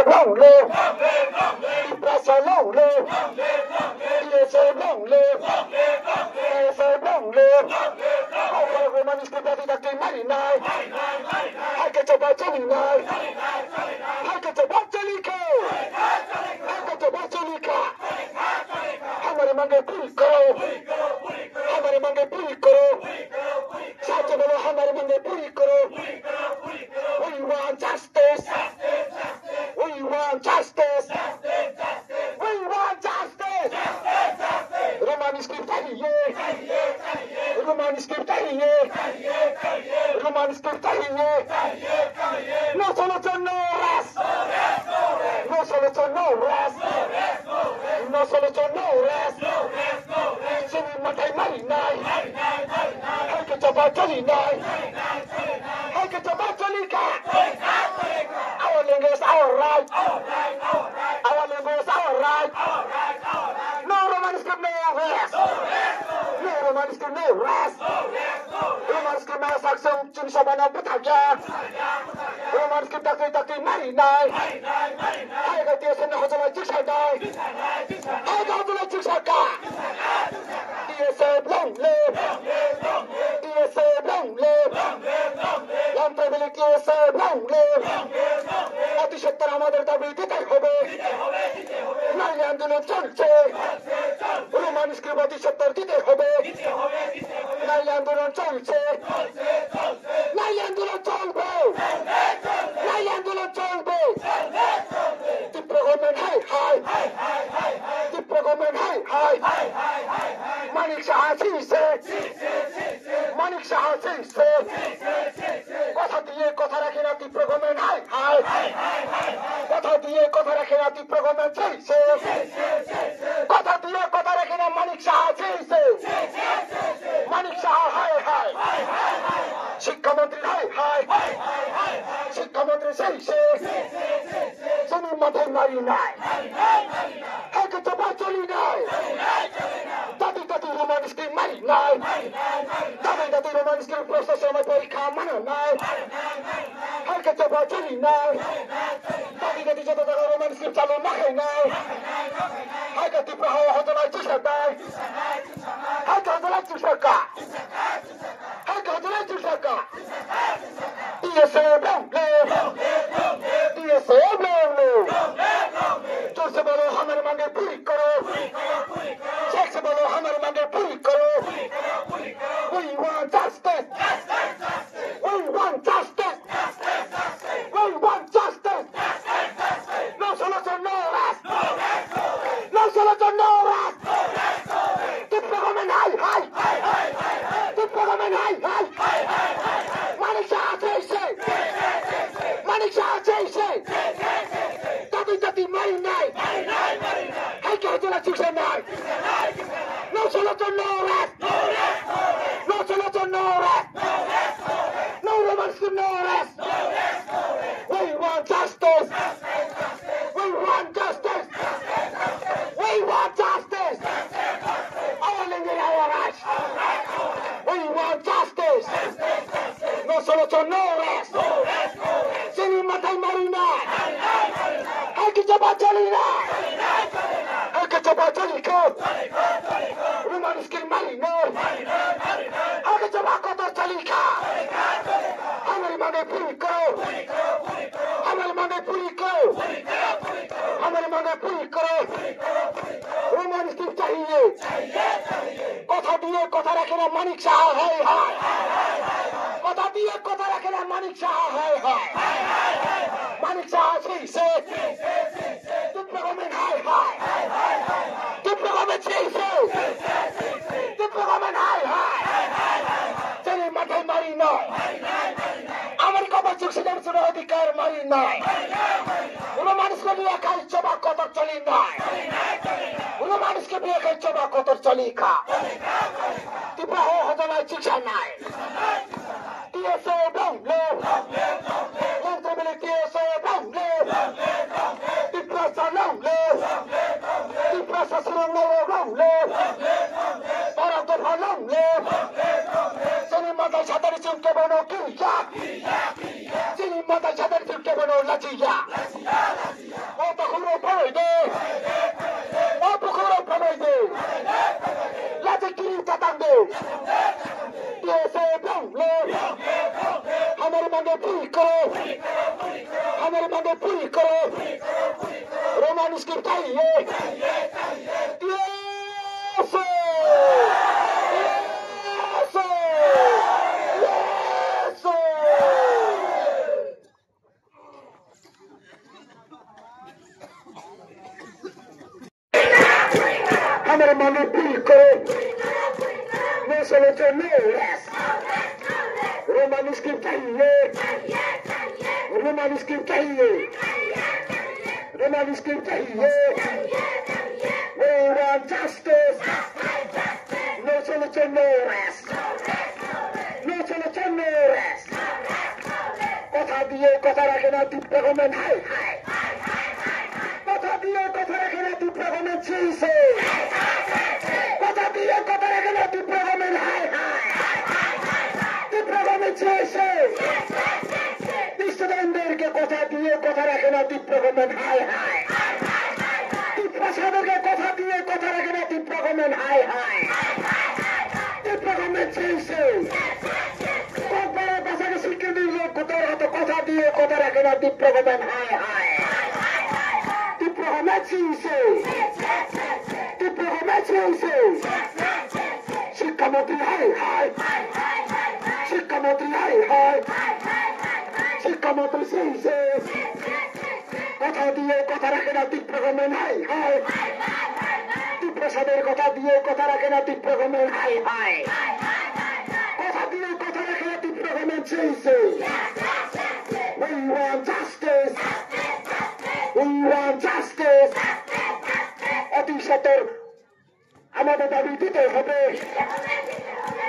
long live. DSA long live. DSA long live. DSA long live. Ako naman iskripto dati marinay. Hay ka coba celinay. Hay ka coba celika. Hay ka coba celika. हमारे मांगे पूरी करो हमारे मांगे पूरी करो साथ बोलो हमारे मांगे पूरी करो we want justice we want justice we want justice Roman script चाहिए Roman script चाहिए Roman script चाहिए no solution no rest no solution no rest no solution no rest sini matai marinai hai ke coba celinai hai ke coba celika our language our right our language our right no Roman script no rest no Roman script no rest Roman script no saksung cun sabana betanya Roman script taki marinai hai ke dia senang hojola jiksadai hai ke hojola jiksaka DSA long live DSA long live Lantai milik DSA long live অতি সত্তর আমাদের দাবি দিতে হবে নারী আন্দোলন চলছে Roman script অতি সত্তর দিতে হবে নারী আন্দোলন চলছে নারী আন্দোলন চলবে নারী আন্দোলন চলবে তীব্র গভর্নমেন্ট হাই হাই তীব্র government high high Manik Saha ছিঁড়ছে Manik Saha ছিঁড়ছে কথা দিয়ে কথা রাখে না তীব্র গভর্নমেন্ট হাই কথা দিয়ে কথা রাখে না তীব্র গভর্নমেন্ট ছিঁড়ছে কথা দিয়ে কথা রাখে না মানিক সাহা ছিঁড়ছে মানিক সাহা হাই শিক্ষামন্ত্রী হাই শিক্ষামন্ত্রী ছিঁড়ছে তুমি মাথায় মারি নাই একে চাপা চলি নাই দাদি রোমান স্ক্রিপ্ট মারি নাই দাদি রোমান স্ক্রিপ্ট প্রশ্নের সময় পরীক্ষা মানা নাই একে চাপা চলি নাই দাদি যত টাকা রোমান স্ক্রিপ্ট চালু মাখাই নাই একে তীব্র হওয়া হতো নাই চুষা দেয় একে হতো নাই চুষাকা একে হতো নাই চুষাকা DSA long live DSA long live जोर से बोलो हमारे मांगे पूरी करो शेख से बोलो हमारे मांगे पूरी करो we want justice we want justice we want justice no solution no rest no solution no rest তীব্র গভর্নমেন্ট হাই তীব্র গভর্নমেন্ট হাই মানিক সাহা ছিঁড়ছে মানিক সাহা ছিঁড়ছে দাদি মারি নাই hai ke hojola jiksa নাই no solution no rest no solution no rest no Roman script no rest we want justice we want justice we want justice our language our rights we want justice no solution no rest sini matai marinai hai ke coba celinai hai ke coba celika Roman script marinai hai ke coba kotor celika हमारे मांगे पूरी करो हमारे मांगे पूरी करो हमारे मांगे पूरी करो रोमान स्क्रिप्ट चाहिए কথা দিয়ে কথা রাখে না মানিক সাহা হাই কথা দিয়ে কথা রাখে না মানিক সাহা হাই মানিক সাহা ছিঁড়ছে তীব্র গভর্নমেন্ট হাই তীব্র গভর্নমেন্ট ছিঁড়ছে তীব্র গভর্নমেন্ট হাই ছেলে মাথায় মারি নয় আমার কবর চুক্সিদের শুনে অধিকার মারি নাই কোনো মানুষকে নিয়ে খাই চবা কতর চলি নাই কোনো মানুষকে নিয়ে খাই চবা কতর চলি খা তীব্র হজনায় চিকিৎসা নাই DSA long live Lantai milik DSA long live DPRASA long live DPRASA Surabaya long live Para Dopha long live Sini matai sadari cimke bono kiriyak Sini matai sadari cimke bono lajiyak mande pericolo. Romani schiftaie. Yes! Hammer mande piccolo, non sono giornale. Romani schiftaie. Romani schiftaie. Romani schiftaie. We want justice. Non sono giornale. Non sono giornale. Cosa দিয়ে কথা রাখে না টিপে comment high high কথা দিয়ে কথা রাখে না টিপে কমেন্ট ছিছে কথা দিয়ে কথা রাখে না টিপে কমেন্ট হাই হাই টিপে কমেন্ট ছিছে স্টুডেন্টদেরকে কথা দিয়ে কথা রাখে না টিপে কমেন্ট হাই হাই টিপ্রাসাদেরকে কথা দিয়ে কথা রাখে না টিপে কমেন্ট হাই হাই টিপে কমেন্ট ছিছে কথা দিয়ে কথা রাখে না ডিপ্লোমেন্ট হাই হাই ডিপ্লোমেন্ট চলছে ডিপ্লোমেন্ট চলছে শিক্ষামন্ত্রী হাই হাই শিক্ষামন্ত্রী হাই হাই শিক্ষামন্ত্রী চলছে কথা দিয়ে কথা রাখে না ডিপ্লোমেন্ট হাই হাই ডিপ্রসাদের কথা দিয়ে কথা রাখে না ডিপ্লোমেন্ট হাই হাই কথা দিয়ে কথা রাখে না ডিপ্লোমেন্ট চলছে We want justice. We want justice. অতি সত্তর আমাদের দাবি দিতে হবে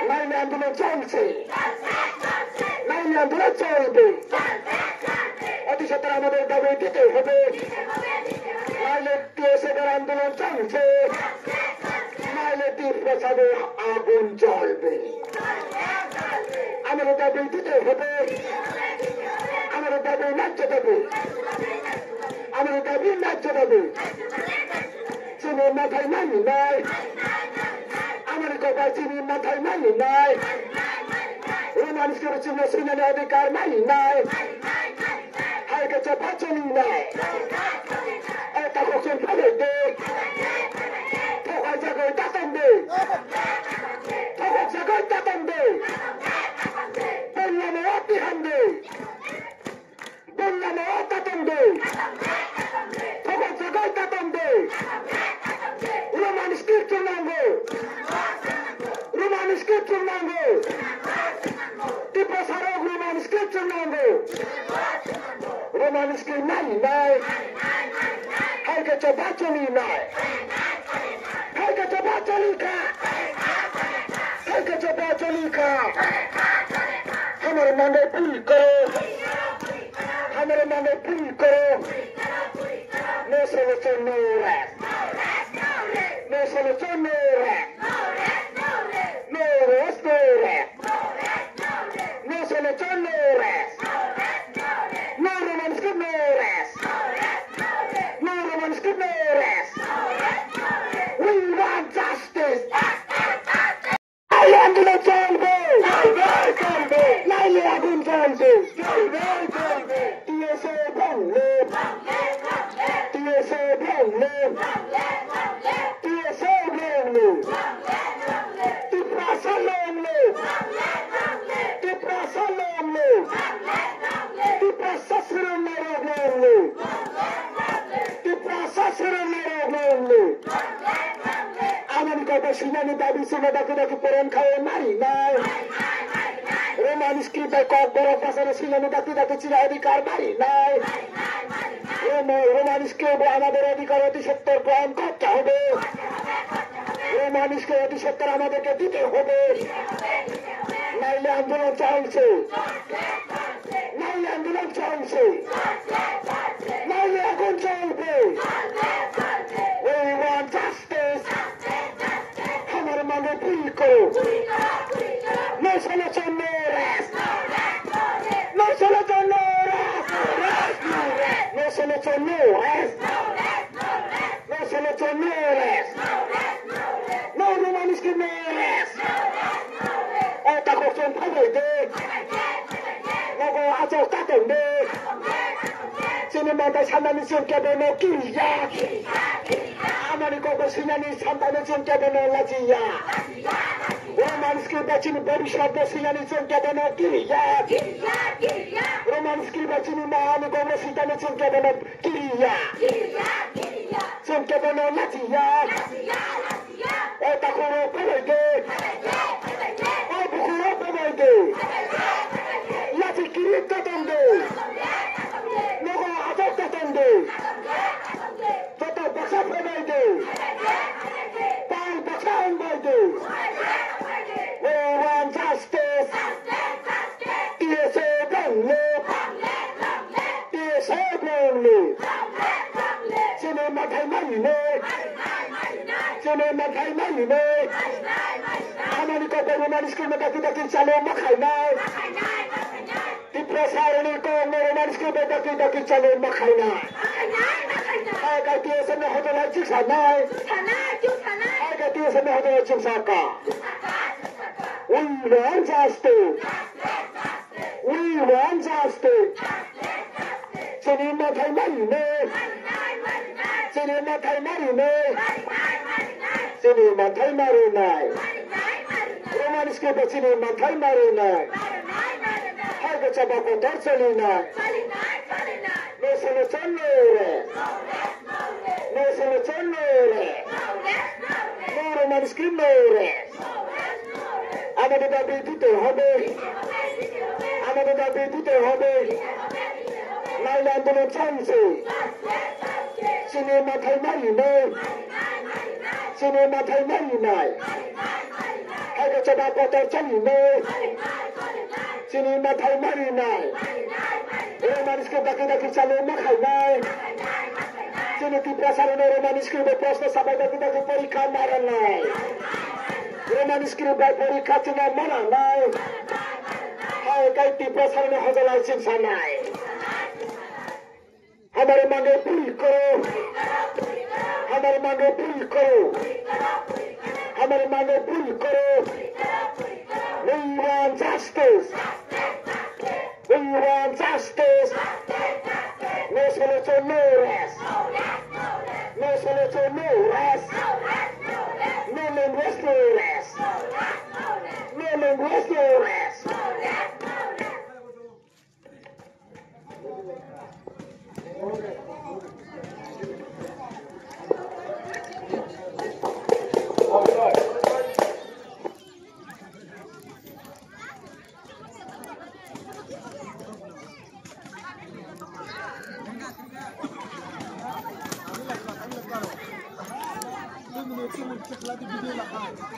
নাইলে আন্দোলন চলছে নাইলে আন্দোলন চলবে অতি সত্তর আমাদের দাবি দিতে হবে নাইলে টিএসএফের আন্দোলন চলছে নাইলে তীরপ্রসাদের আগুন জ্বলবে আমাদের দাবি দিতে হবে আমাদের দাবি ন্যায্য দাবি আমাদের দাবি ন্যায্য দাবি চিনির মাথায় মানি নাই আমার কথা চিনির মাথায় মানি নাই মানুষের চিহ্ন চিনের অধিকার মানি নাই হাই গেছে পাচনি নাই এটা কখন ফেলে দে ঠকার জায়গায় দাতন দে ঠকার জায়গায় দাতন দে বললাম অতিহান দে বললাম অতাতন দে ঠকার জায়গায় দাতন দে রোমান স্ক্রিপ্টর নাঙ্গো রোমান স্ক্রিপ্টর নাঙ্গো টিপ্রসারক রোমান স্ক্রিপ্টর নাঙ্গো রোমান স্ক্রিপ্ট নাই নাই হাই গেছে বাচনি নাই হাই গেছে বাচনি খা হাই গেছে বাচনি খা हमारे मांगे पूरी करो हमारे मांगे पूरी करो no solution no rest no solution no rest no rest no rest no solution no rest no romance no rest no romance no rest we want justice আন্দোলন চলবে নাইলে আগুন চলবে টিএসএ ভাঙলে টিএসএ ভাঙলে টিএসএ ভাঙলে টিপ্রাসা ভাঙলে টিপ্রাসা ভাঙলে টিপ্রাসা সুরমের ভাঙলে টিপ্রাসা সুরমের ভাঙলে আমার কথা শুনানি দাবি শুনে ডাকে ডাকে পড়েন খাওয়া মারি নাই রোমান স্ক্রিপ্টে কক বড় পাশানো শুনানি ডাকে ডাকে চিরা অধিকার মারি নাই রোমান স্ক্রিপ্ট আমাদের অধিকার অতি সত্তর গ্রহণ করতে হবে রোমান স্ক্রিপ্ট অতি সত্তর আমাদেরকে দিতে হবে নাইলে আন্দোলন চলছে নাইলে আন্দোলন চলছে নাইলে আগুন চলবে We want justice. हमारे मांगे पूरी करो no solution no rest no solution no rest no solution no rest no solution no rest no romanis que no rest esta cuestión puede de luego hace usted de sin Sini mata sana ni sing kebono kiriya. Amani ko sini ni santa ni sing kebono lajiya. Roman skriba chini bhabishya ko sini ni sing kebono kiriya. Roman skriba chini mahani ko sita ni sing kebono kiriya. Sing kebono lajiya. O takuro pebege. O bukuro pebege. Lati kiri tatonde. Nogo atok tatonde. Toto baksa pebege. Pai baksa pebege. We want justice. TSA Bangla. TSA Bangla. Sini matai mari ne. Sini matai mari ne. Amani ko Roman skriba daki chalo makai nai. Di prasarani ko Roman skriba daki chalo makai nai. Aga TSA me hotel chiksa nai. Aga TSA me hotel chiksa ka. We want justice. We want justice. Sini matai mari ne. Sini matai mari ne. Sini matai mari nai. Roman skriba sini matai mari nai. Haga chaba ko darchali nai. No solution no re. No solution no re. No Roman skriba no re. Amaদের দাবি দিতে হবে। আমাদের দাবি দিতে হবে। নাইলে আন্দোলন চলছে। চীনে মাথায় মারি নাই। চীনে মাথায় মারি নাই। আগে চবা কথা চলি নাই। চীনে মাথায় মারি নাই। এই মানুষকে ডাকি চালু মাখাই নাই। চীনে কি প্রসারণের মানুষকে প্রশ্ন সবাই ডাকি পরীক্ষা মারা নাই। Roman skriba পরীক্ষা চিনা মানা নাই। হায় কাইটি প্রসারণে হজলাই চিন্তা নাই। हमारे मांगे पूरी करो। हमारे मांगे पूरी करो। हमारे मांगे पूरी करो। We want justice. We want justice. No solution, no rest. No solution, no rest. No linguist, no rest. No linguist, no rest. Lagi video lah.